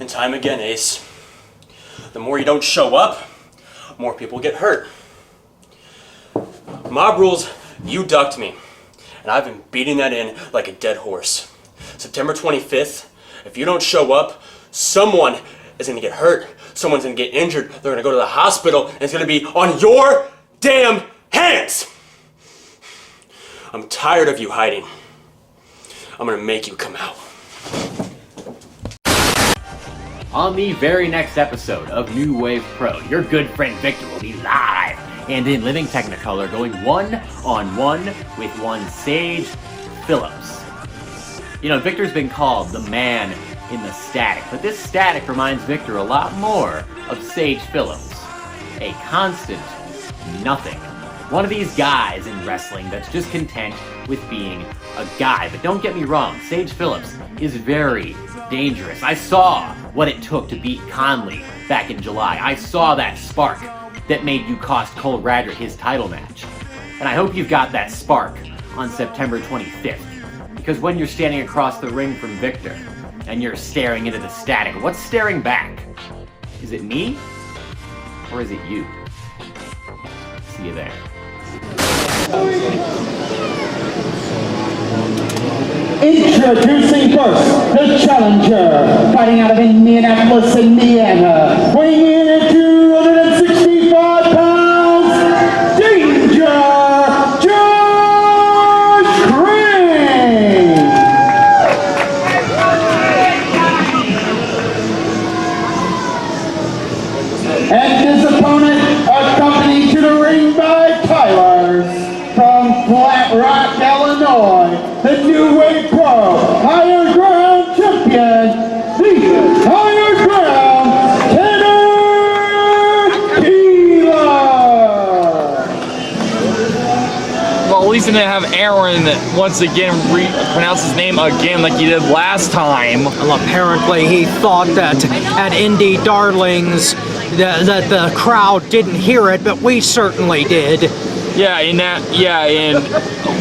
and time again, Ace. The more you don't show up, more people get hurt. Mob rules, you ducked me, and I've been beating that in like a dead horse. September 25th, if you don't show up, someone is going to get hurt, someone's going to get injured, they're going to go to the hospital, and it's going to be on your damn hands! I'm tired of you hiding. I'm going to make you come out. On the very next episode of New Wave Pro, your good friend Victor will be live and in living Technicolor going one-on-one with one Sage Phillips. You know, Victor's been called the man in the static, but this static reminds Victor a lot more of Sage Phillips. A constant nothing. One of these guys in wrestling that's just content with being a guy. But don't get me wrong, Sage Phillips is very dangerous. I saw what it took to beat Conley back in July. I saw that spark that made you cost Cole Radrick his title match. And I hope you've got that spark on September 25th. Because when you're standing across the ring from Victor and you're staring into the static, what's staring back? Is it me? Or is it you? See you there. Introducing first, the challenger, fighting out of Indianapolis, Indiana, weighing in at 265 pounds, Danger, Josh Crane. And his opponent, accompanied to the ring by Tyler, from Flat Rock, Illinois, the New Wave Pro Higher Ground Champion, the Higher Ground Tanner Keeler. Well, at least I didn't have Aaron once again pronounce his name again like he did last time. Well, apparently he thought that at Indie Darlings that the crowd didn't hear it, but we certainly did. And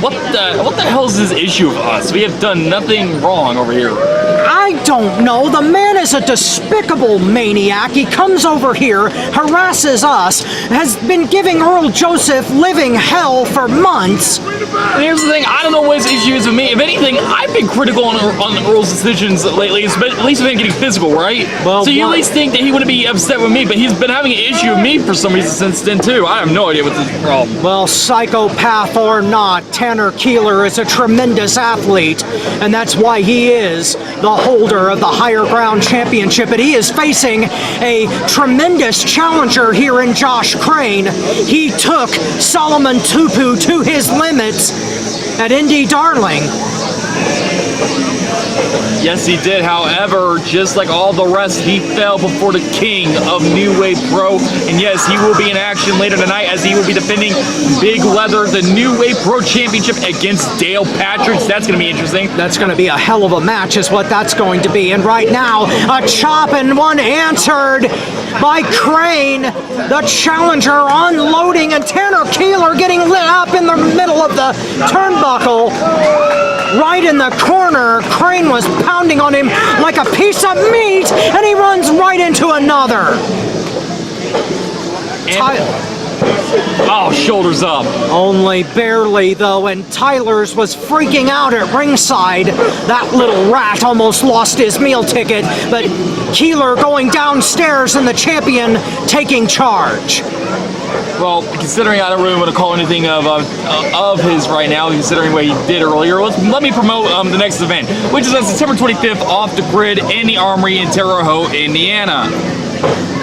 what the hell is his issue with us? We have done nothing wrong over here. I don't know. The man is a despicable maniac. He comes over here, harasses us, has been giving Earl Joseph living hell for months. And here's the thing, I don't know what his issue is with me. If anything, I've been critical on Earl's decisions lately, but at least I've been getting physical, right? Well, so you at least think that he wouldn't be upset with me, but he's been having an issue with me for some reason since then too. I have no idea what's his problem. Well, psychopath or not, Tanner Keeler is a tremendous athlete, and that's why he is the holder of the Higher Ground Championship, and he is facing a tremendous challenger here in Josh Crane. He took Solomon Tupu to his limits at Indie Darling. Yes, he did. However, just like all the rest, he fell before the king of New Wave Pro. And yes, he will be in action later tonight as he will be defending Big Leather, the New Wave Pro Championship against Dale Patrick. That's going to be interesting. That's going to be a hell of a match is what that's going to be. And right now, a chop and one answered by Crane, the challenger unloading, and Tanner Keeler getting lit up in the middle of the turnbuckle. Right in the corner, Crane was pounding on him like a piece of meat, and he runs right into another. Oh, shoulders up. Only barely, though, and Tyler's was freaking out at ringside. That little rat almost lost his meal ticket, but Keeler going downstairs and the champion taking charge. Well, considering I don't really want to call anything of his right now, considering what he did earlier, let me promote the next event, which is on September 25th off the grid in the Armory in Terre Haute, Indiana.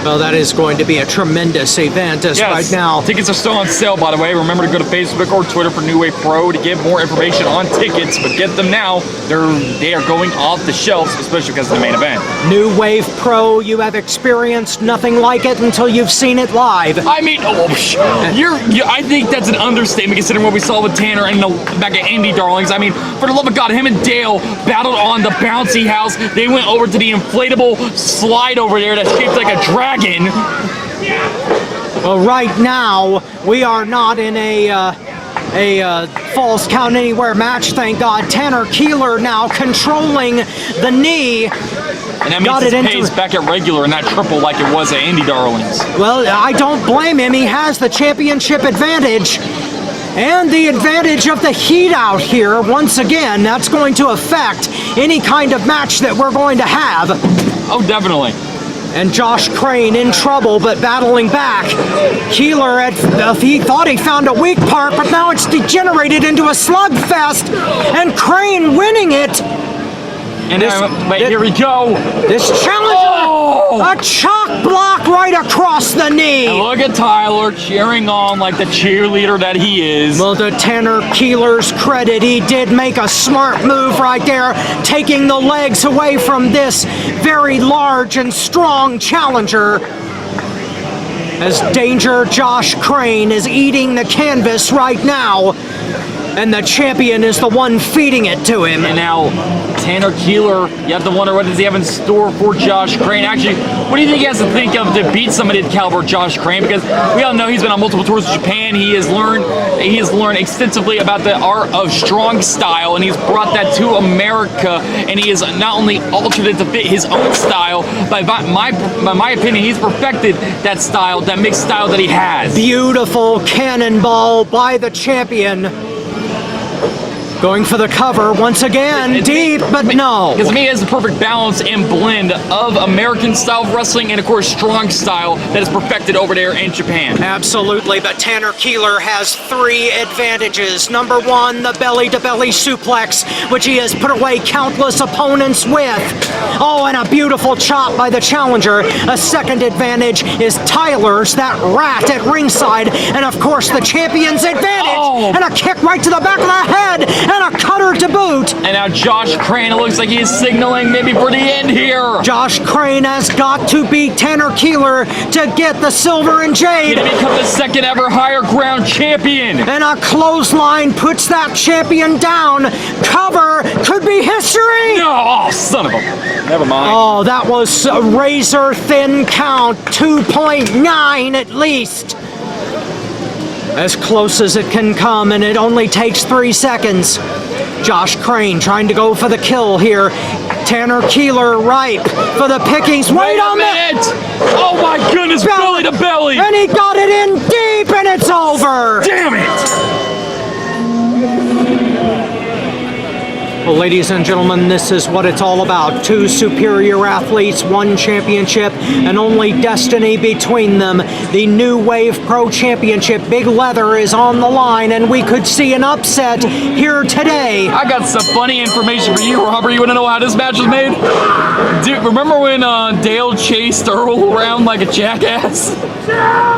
Well, that is going to be a tremendous event as right now. Tickets are still on sale, by the way. Remember to go to Facebook or Twitter for New Wave Pro to get more information on tickets, but get them now. They are going off the shelves, especially because of the main event. New Wave Pro, you have experienced nothing like it until you've seen it live. I mean, I think that's an understatement considering what we saw with Tanner and back at Indie Darlings. I mean, for the love of God, him and Dale battled on the bouncy house. They went over to the inflatable slide over there that's shaped like a dragon. Well, right now, we are not in a Falls Count Anywhere match, thank God. Tanner Keeler now controlling the knee. And that means his pace back at regular and not triple like it was at Indie Darlings. Well, I don't blame him. He has the championship advantage. And the advantage of the heat out here, once again, that's going to affect any kind of match that we're going to have. Oh, definitely. And Josh Crane in trouble, but battling back. Keeler, he thought he found a weak part, but now it's degenerated into a slugfest, and Crane winning it. And here we go. This challenger, a chalk block right across the knee. And look at Tyler cheering on like the cheerleader that he is. Well, to Tanner Keeler's credit, he did make a smart move right there, taking the legs away from this very large and strong challenger. As Danger Josh Crane is eating the canvas right now, and the champion is the one feeding it to him. And now, Tanner Keeler, you have to wonder what does he have in store for Josh Crane. Actually, what do you think he has to think of to beat somebody the caliber of Josh Crane? Because we all know he's been on multiple tours of Japan. He has learned extensively about the art of strong style, and he's brought that to America. And he has not only altered it to fit his own style, but by my opinion, he's perfected that style, that mixed style that he has. Beautiful cannonball by the champion. Going for the cover once again, deep, but no. Because to me, it has the perfect balance and blend of American style of wrestling and, of course, strong style that is perfected over there in Japan. Absolutely, but Tanner Keeler has 3 advantages. Number 1, the belly-to-belly suplex, which he has put away countless opponents with. Oh, and a beautiful chop by the challenger. A second advantage is Tyler's, that rat at ringside, and of course the champion's advantage. Oh. And a kick right to the back of the head. And a cutter to boot. And now Josh Crane, it looks like he's signaling maybe for the end here. Josh Crane has got to beat Tanner Keeler to get the silver and jade. To become the second ever higher ground champion. And a clothesline puts that champion down. Cover could be history. No, oh, son of a... Never mind. Oh, that was a razor thin count. 2.9 at least. As close as it can come, and it only takes 3 seconds. Josh Crane trying to go for the kill here. Tanner Keeler ripe for the pickings. Wait a minute! Oh my goodness, belly to belly! And he got it in deep, and it's over! Damn it! Well, ladies and gentlemen, this is what it's all about. 2 superior athletes, 1 championship, and only destiny between them. The New Wave Pro Championship, Big Leather, is on the line, and we could see an upset here today. I got some funny information for you, Robert. You want to know how this match was made? Dude, remember when Dale chased Earl around like a jackass?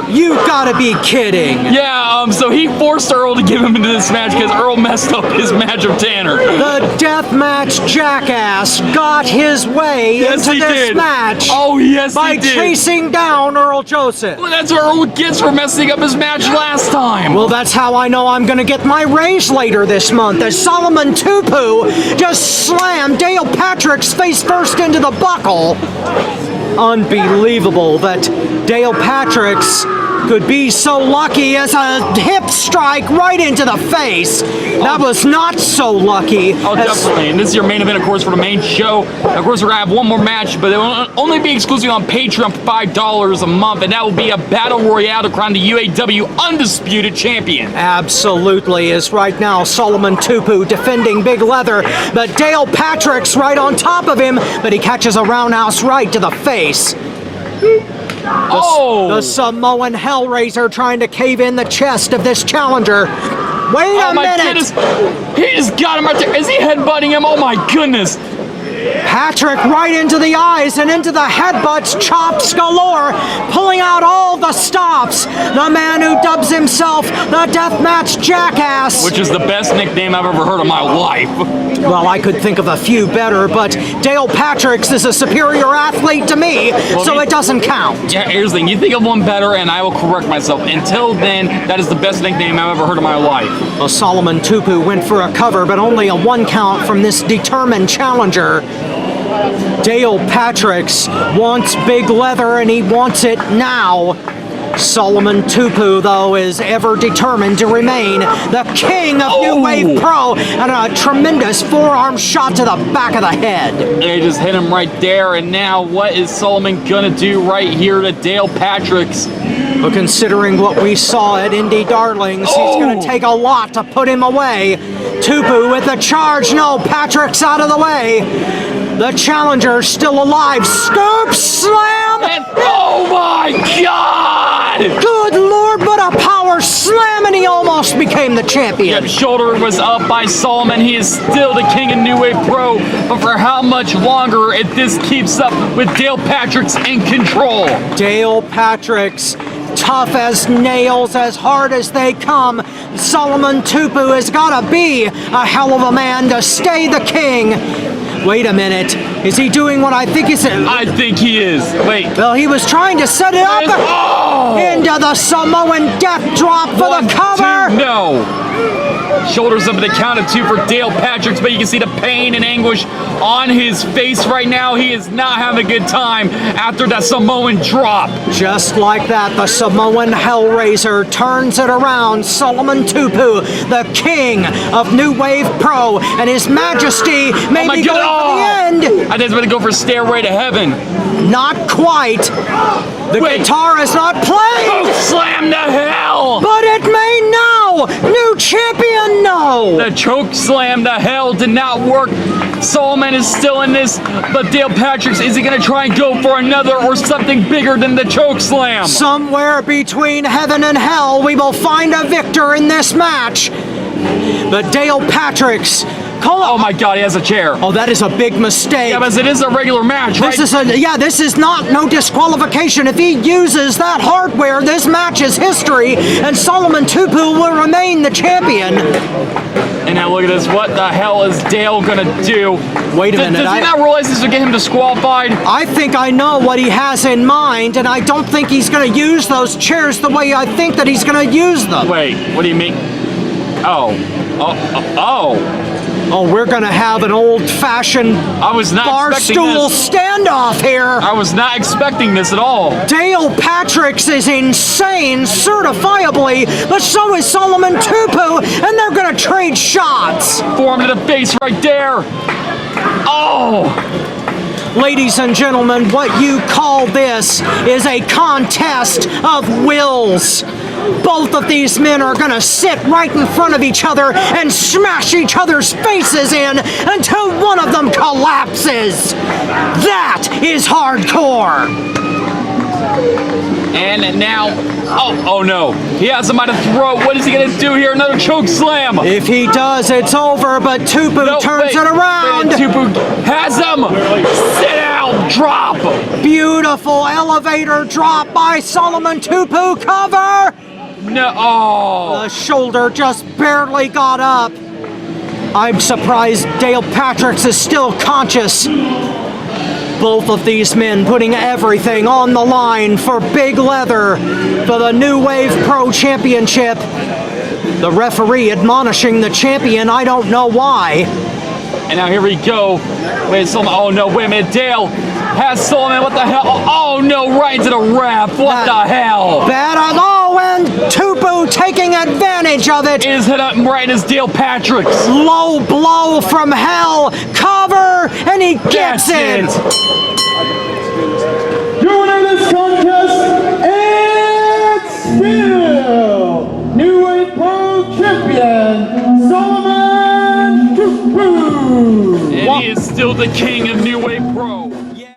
You gotta be kidding. Yeah, so he forced Earl to give him into this match because Earl messed up his match of Tanner. The deathmatch jackass got his way into this match. Oh, yes, by he did. chasing down Earl Joseph. Well, that's what Earl gets for messing up his match last time. Well, that's how I know I'm gonna get my raise later this month, as Solomon Tupu just slammed Dale Patrick's face first into the buckle. Unbelievable that Dale Patrick's could be so lucky as a hip strike right into the face. That was not so lucky. Oh, definitely. And this is your main event, of course, for the main show. Of course, we're going to have one more match, but it will only be exclusive on Patreon for $5 a month, and that will be a battle royale to crown the UAW Undisputed Champion. Absolutely. Is right now Solomon Tupu defending Big Leather, but Dale Patrick's right on top of him, but he catches a roundhouse right to the face. The Samoan Hellraiser trying to cave in the chest of this challenger. Wait a minute! My goodness! He just got him right there. Is he headbutting him? Oh my goodness! Patrick right into the eyes and into the headbutts, chops galore, pulling out all the stops. The man who dubs himself the Deathmatch Jackass. Which is the best nickname I've ever heard in my life. Well, I could think of a few better, but Dale Patrick's is a superior athlete to me, so it doesn't count. Yeah, here's the thing. You think of one better, and I will correct myself. Until then, that is the best nickname I've ever heard in my life. Well, Solomon Tupu went for a cover, but only a 1 count from this determined challenger. Dale Patrick's wants Big Leather, and he wants it now. Solomon Tupu, though, is ever determined to remain the king of New Wave Pro, and a tremendous forearm shot to the back of the head. They just hit him right there, and now what is Solomon gonna do right here to Dale Patrick's? Well, considering what we saw at Indie Darlings, he's gonna take a lot to put him away. Tupu with the charge. No, Patrick's out of the way. The challenger still alive. Scoop slam! And, oh my God! Good Lord, but What a power slam, and he almost became the champion. Yep, shoulder was up by Solomon. He is still the king of New Wave Pro, but for how much longer if this keeps up with Dale Patrick's in control? Dale Patrick's tough as nails, as hard as they come. Solomon Tupu has got to be a hell of a man to stay the king. Wait a minute. Is he doing what I think he said? I think he is. Wait. Well, he was trying to set it up into the Samoan death drop for the cover. 2, no. Shoulders up at the count of 2 for Dale Patrick, but you can see the pain and anguish on his face right now. He is not having a good time after that Samoan drop. Just like that, the Samoan Hellraiser turns it around. Solomon Tupu, the king of New Wave Pro, and His Majesty may be going for the end. I think he's going to go for Stairway to Heaven. Not quite. The guitar is not playing. Oh, slam to hell! But it may now. New champion, no. The choke slam to hell did not work. Solomon is still in this, but Dale Patrick's, is he going to try and go for another or something bigger than the choke slam? Somewhere between heaven and hell, we will find a victor in this match. But Dale Patrick's. Oh my God, he has a chair. Oh, that is a big mistake. Yeah, but it is a regular match, right? This is not no disqualification. If he uses that hardware, this match is history, and Solomon Tupu will remain the champion. And now look at this. What the hell is Dale gonna do? Wait a minute. Does he not realize this would get him disqualified? I think I know what he has in mind, and I don't think he's gonna use those chairs the way I think that he's gonna use them. Wait, what do you mean? Oh, we're gonna have an old-fashioned bar stool standoff here. I was not expecting this at all. Dale Patrick's is insane, certifiably, but so is Solomon Tupu, and they're gonna trade shots. Form to the face right there. Oh! Ladies and gentlemen, what you call this is a contest of wills. Both of these men are gonna sit right in front of each other and smash each other's faces in until one of them collapses. That is hardcore. And now, oh no, he has him by the throat. What is he gonna do here? Another choke slam. If he does, it's over, but Tupu turns it around. Tupu has him. Sit down, drop. Beautiful elevator drop by Solomon Tupu, cover. No, oh. The shoulder just barely got up. I'm surprised Dale Patrick's is still conscious. Both of these men putting everything on the line for big leather for the New Wave Pro Championship. The referee admonishing the champion, I don't know why. And now here we go. Wait, Solomon, oh no, wait a minute, Dale has Solomon, what the hell? Oh no, right into the ref, what the hell? Bad at all, and Tupu taking advantage of it. Is hit up right in his Dale Patrick's. Low blow from hell, cover, and he gets it. Your winner of this contest, and still New Wave Pro Champion, Solomon Tupu. And he is still the king of New Wave Pro.